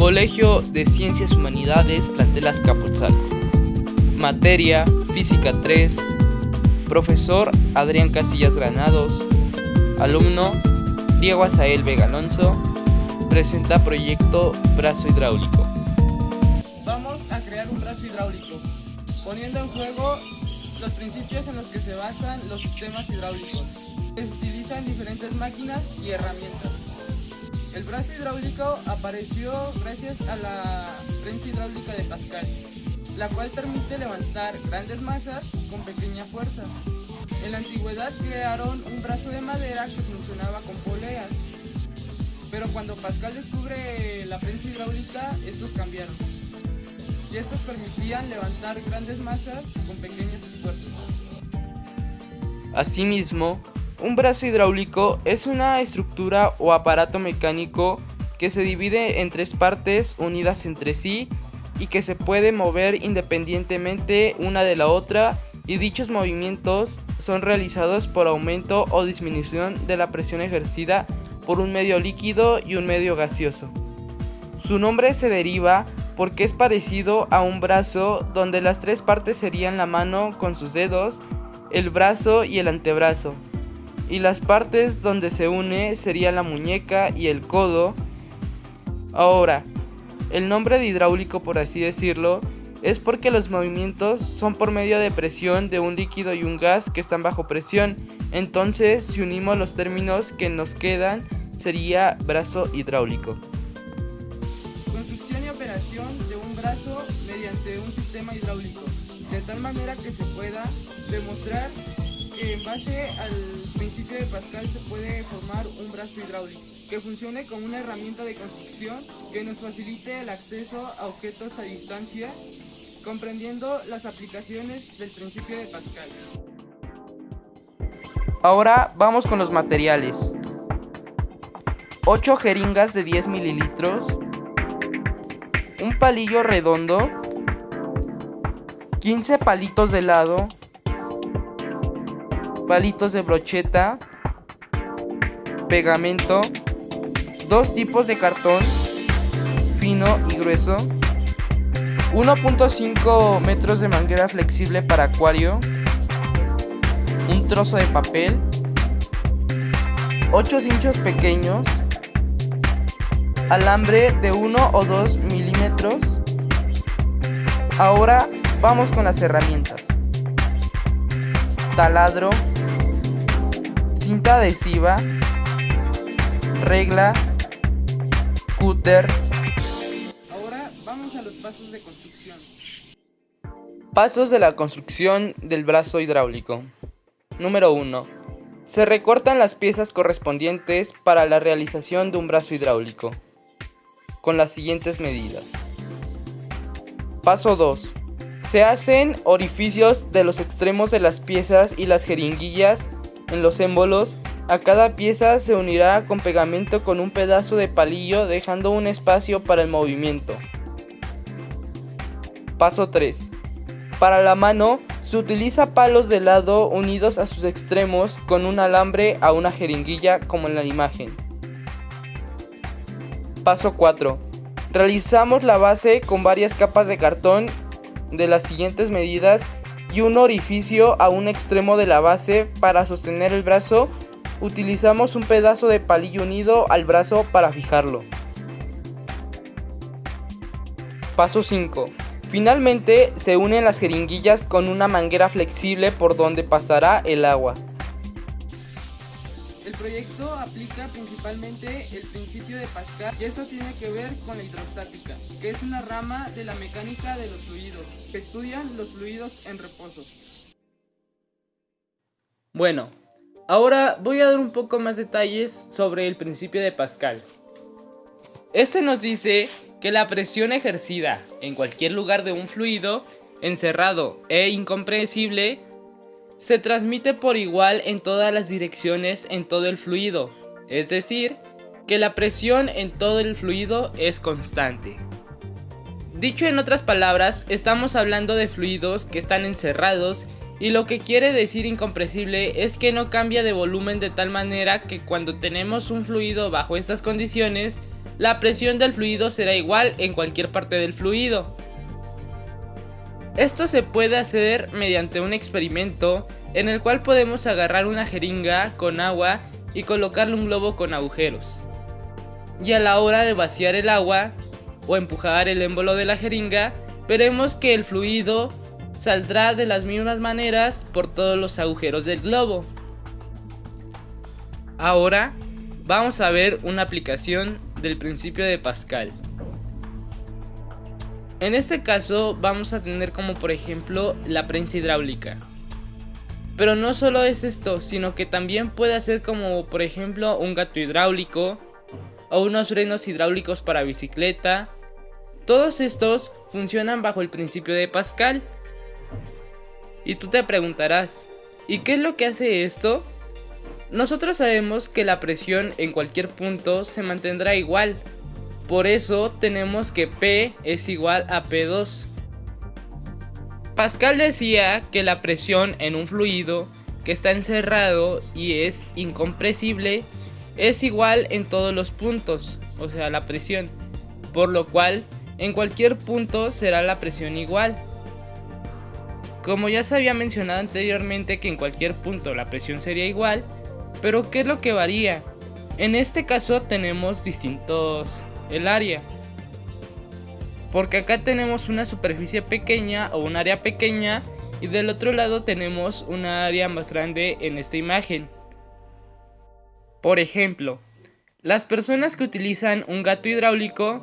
Colegio de Ciencias Humanidades, plantel Azcapotzalco. Materia, Física 3. Profesor Adrián Casillas Granados. Alumno Diego Azael Vega Alonso. Presenta proyecto brazo hidráulico. Vamos a crear un brazo hidráulico, poniendo en juego los principios en los que se basan los sistemas hidráulicos. Se utilizan diferentes máquinas y herramientas. El brazo hidráulico apareció gracias a la prensa hidráulica de Pascal, la cual permite levantar grandes masas con pequeña fuerza. En la antigüedad crearon un brazo de madera que funcionaba con poleas, pero cuando Pascal descubre la prensa hidráulica, estos cambiaron, y estos permitían levantar grandes masas con pequeños esfuerzos. Asimismo, un brazo hidráulico es una estructura o aparato mecánico que se divide en tres partes unidas entre sí y que se puede mover independientemente una de la otra, y dichos movimientos son realizados por aumento o disminución de la presión ejercida por un medio líquido y un medio gaseoso. Su nombre se deriva porque es parecido a un brazo, donde las tres partes serían la mano con sus dedos, el brazo y el antebrazo, y las partes donde se une serían la muñeca y el codo. Ahora, el nombre de hidráulico, por así decirlo, es porque los movimientos son por medio de presión de un líquido y un gas que están bajo presión. Entonces, si unimos los términos que nos quedan, sería brazo hidráulico. Construcción y operación de un brazo mediante un sistema hidráulico, de tal manera que se pueda demostrar que en base al principio de Pascal se puede formar un brazo hidráulico que funcione como una herramienta de construcción que nos facilite el acceso a objetos a distancia, comprendiendo las aplicaciones del principio de Pascal. Ahora vamos con los materiales. 8 jeringas de 10 mililitros, un palillo redondo, 15 palitos de helado, palitos de brocheta, pegamento, 2 tipos de cartón, fino y grueso, 1.5 metros de manguera flexible para acuario, un trozo de papel, 8 cinchos pequeños, alambre de 1 o 2 milímetros. Ahora vamos con las herramientas: taladro, cinta adhesiva, regla, cúter. Ahora vamos a los pasos de construcción. Pasos de la construcción del brazo hidráulico. Número 1. Se recortan las piezas correspondientes para la realización de un brazo hidráulico, con las siguientes medidas. Paso 2. Se hacen orificios de los extremos de las piezas y las jeringuillas en los émbolos. A cada pieza se unirá con pegamento con un pedazo de palillo, dejando un espacio para el movimiento. Paso 3. Para la mano se utiliza palos de helado unidos a sus extremos con un alambre a una jeringuilla, como en la imagen. Paso 4. Realizamos la base con varias capas de cartón de las siguientes medidas y un orificio a un extremo de la base. Para sostener el brazo utilizamos un pedazo de palillo unido al brazo para fijarlo. Paso 5. Finalmente se unen las jeringuillas con una manguera flexible por donde pasará el agua. El proyecto aplica principalmente el principio de Pascal, y eso tiene que ver con la hidrostática, que es una rama de la mecánica de los fluidos, que estudian los fluidos en reposo. Bueno, ahora voy a dar un poco más detalles sobre el principio de Pascal. Este nos dice que la presión ejercida en cualquier lugar de un fluido encerrado e incompresible se transmite por igual en todas las direcciones en todo el fluido, es decir, que la presión en todo el fluido es constante. Dicho en otras palabras, estamos hablando de fluidos que están encerrados, y lo que quiere decir incompresible es que no cambia de volumen de tal manera que cuando tenemos un fluido bajo estas condiciones la presión del fluido será igual en cualquier parte del fluido. Esto se puede hacer mediante un experimento en el cual podemos agarrar una jeringa con agua y colocarle un globo con agujeros. Y a la hora de vaciar el agua o empujar el émbolo de la jeringa, veremos que el fluido saldrá de las mismas maneras por todos los agujeros del globo. Ahora vamos a ver una aplicación del principio de Pascal. En este caso vamos a tener como por ejemplo la prensa hidráulica. Pero no solo es esto, sino que también puede ser como por ejemplo un gato hidráulico o unos frenos hidráulicos para bicicleta. Todos estos funcionan bajo el principio de Pascal. Y tú te preguntarás, ¿y qué es lo que hace esto? Nosotros sabemos que la presión en cualquier punto se mantendrá igual. Por eso tenemos que P es igual a P2. Pascal decía que la presión en un fluido que está encerrado y es incompresible es igual en todos los puntos, o sea la presión, por lo cual en cualquier punto será la presión igual. Como ya se había mencionado anteriormente que en cualquier punto la presión sería igual, pero ¿qué es lo que varía? En este caso tenemos distintos el área, porque acá tenemos una superficie pequeña o un área pequeña y del otro lado tenemos una área más grande en esta imagen. Por ejemplo, las personas que utilizan un gato hidráulico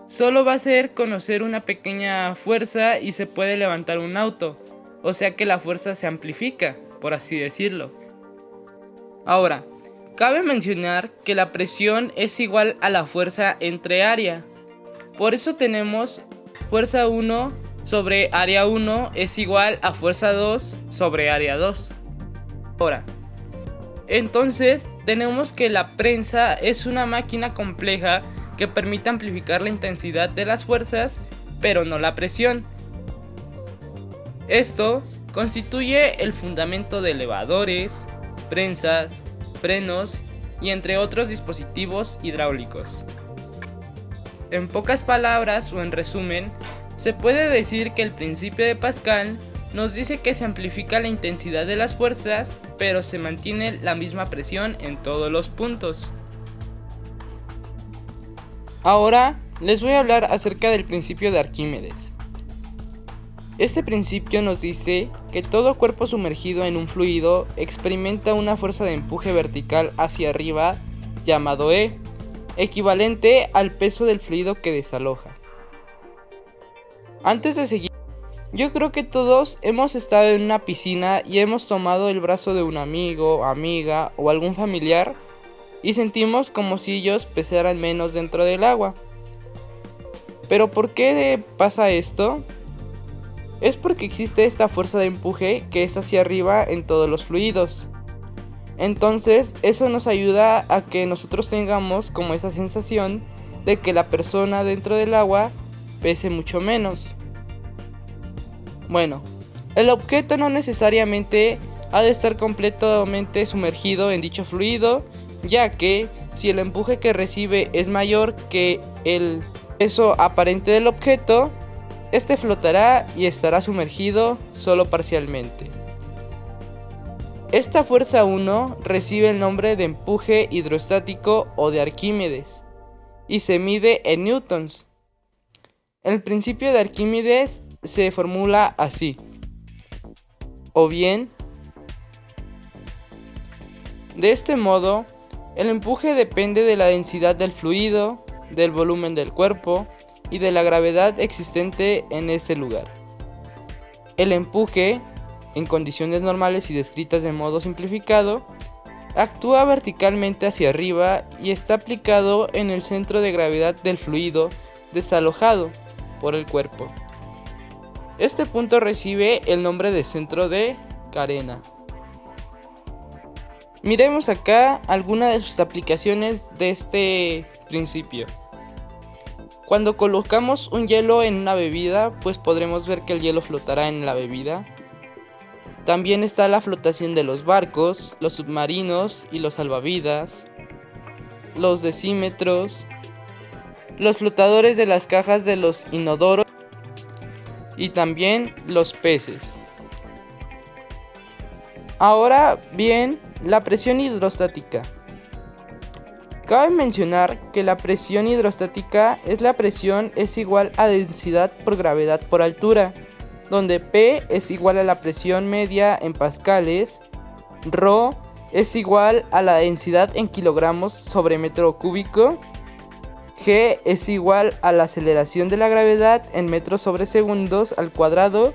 solo va a ser conocer una pequeña fuerza y se puede levantar un auto, o sea que la fuerza se amplifica, por así decirlo. Ahora, cabe mencionar que la presión es igual a la fuerza entre área. Por eso tenemos fuerza 1 sobre área 1 es igual a fuerza 2 sobre área 2. Ahora, entonces tenemos que la prensa es una máquina compleja que permite amplificar la intensidad de las fuerzas, pero no la presión. Esto constituye el fundamento de elevadores, prensas, frenos y entre otros dispositivos hidráulicos. En pocas palabras o en resumen, se puede decir que el principio de Pascal nos dice que se amplifica la intensidad de las fuerzas, pero se mantiene la misma presión en todos los puntos. Ahora les voy a hablar acerca del principio de Arquímedes. Este principio nos dice que todo cuerpo sumergido en un fluido experimenta una fuerza de empuje vertical hacia arriba llamado E, equivalente al peso del fluido que desaloja. Antes de seguir, yo creo que todos hemos estado en una piscina y hemos tomado el brazo de un amigo, amiga o algún familiar y sentimos como si ellos pesaran menos dentro del agua. ¿Pero por qué pasa esto? Es porque existe esta fuerza de empuje que es hacia arriba en todos los fluidos. Entonces eso nos ayuda a que nosotros tengamos como esa sensación de que la persona dentro del agua pese mucho menos. Bueno, el objeto no necesariamente ha de estar completamente sumergido en dicho fluido, ya que si el empuje que recibe es mayor que el peso aparente del objeto, este flotará y estará sumergido solo parcialmente. Esta fuerza 1 recibe el nombre de empuje hidrostático o de Arquímedes y se mide en newtons. El principio de Arquímedes se formula así: o bien, de este modo, el empuje depende de la densidad del fluido, del volumen del cuerpo y de la gravedad existente en ese lugar. El empuje, en condiciones normales y descritas de modo simplificado, actúa verticalmente hacia arriba y está aplicado en el centro de gravedad del fluido desalojado por el cuerpo. Este punto recibe el nombre de centro de carena. Miremos acá algunas de sus aplicaciones de este principio. Cuando colocamos un hielo en una bebida, pues podremos ver que el hielo flotará en la bebida. También está la flotación de los barcos, los submarinos y los salvavidas, los decímetros, los flotadores de las cajas de los inodoros y también los peces. Ahora bien, la presión hidrostática. Cabe mencionar que la presión hidrostática es la presión es igual a densidad por gravedad por altura, donde P es igual a la presión media en pascales, Rho es igual a la densidad en kilogramos sobre metro cúbico, G es igual a la aceleración de la gravedad en metros sobre segundos al cuadrado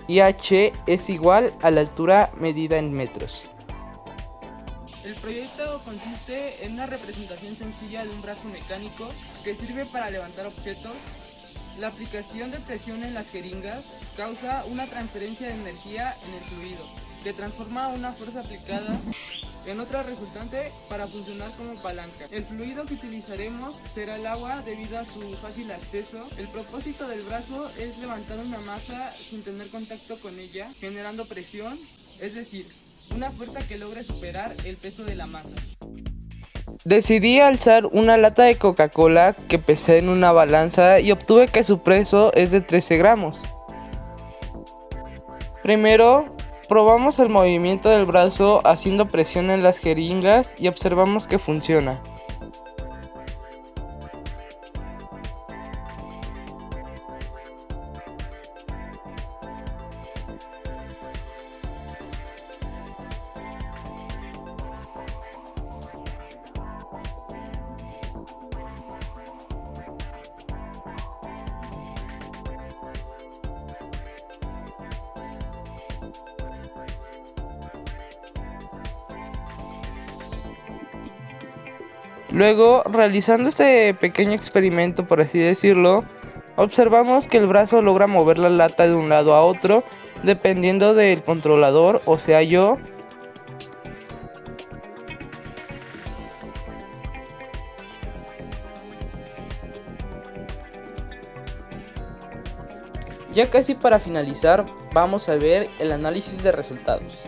y H es igual a la altura medida en metros. El proyecto consiste en una representación sencilla de un brazo mecánico que sirve para levantar objetos. La aplicación de presión en las jeringas causa una transferencia de energía en el fluido, que transforma una fuerza aplicada en otra resultante para funcionar como palanca. El fluido que utilizaremos será el agua debido a su fácil acceso. El propósito del brazo es levantar una masa sin tener contacto con ella, generando presión, es decir, una fuerza que logre superar el peso de la masa. Decidí alzar una lata de Coca-Cola que pesé en una balanza y obtuve que su peso es de 13 gramos. Primero, probamos el movimiento del brazo haciendo presión en las jeringas y observamos que funciona. Luego, realizando este pequeño experimento, por así decirlo, observamos que el brazo logra mover la lata de un lado a otro, dependiendo del controlador, o sea yo. Ya casi para finalizar, vamos a ver el análisis de resultados.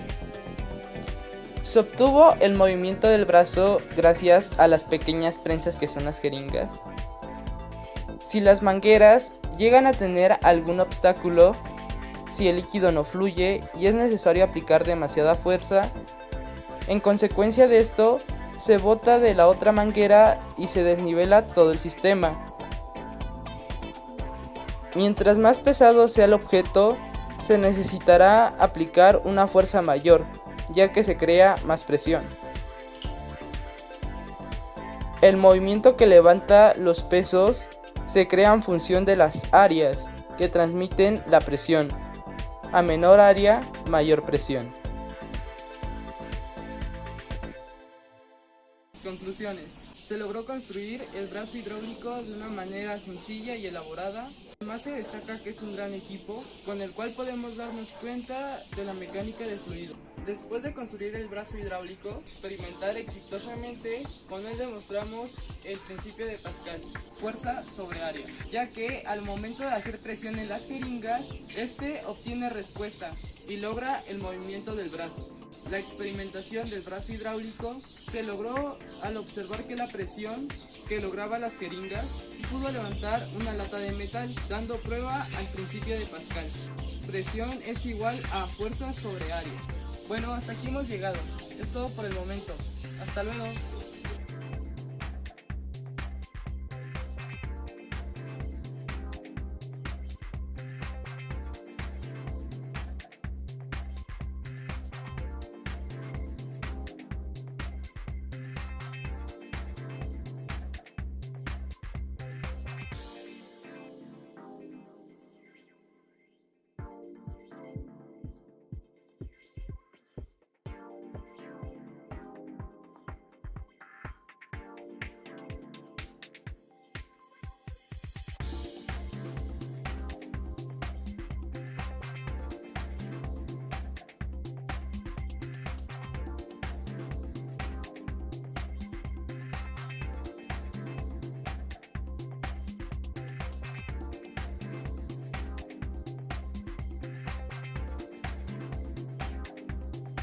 Se obtuvo el movimiento del brazo gracias a las pequeñas prensas que son las jeringas. Si las mangueras llegan a tener algún obstáculo, si el líquido no fluye y es necesario aplicar demasiada fuerza, en consecuencia de esto, se bota de la otra manguera y se desnivela todo el sistema. Mientras más pesado sea el objeto, se necesitará aplicar una fuerza mayor, ya que se crea más presión. El movimiento que levanta los pesos se crea en función de las áreas que transmiten la presión. A menor área, mayor presión. Conclusiones. Se logró construir el brazo hidráulico de una manera sencilla y elaborada. Además se destaca que es un gran equipo con el cual podemos darnos cuenta de la mecánica del fluido. Después de construir el brazo hidráulico, experimentar exitosamente, con él demostramos el principio de Pascal, fuerza sobre área, ya que al momento de hacer presión en las jeringas, este obtiene respuesta y logra el movimiento del brazo. La experimentación del brazo hidráulico se logró al observar que la presión que lograba las jeringas pudo levantar una lata de metal, dando prueba al principio de Pascal. Presión es igual a fuerza sobre área. Bueno, hasta aquí hemos llegado. Es todo por el momento. Hasta luego.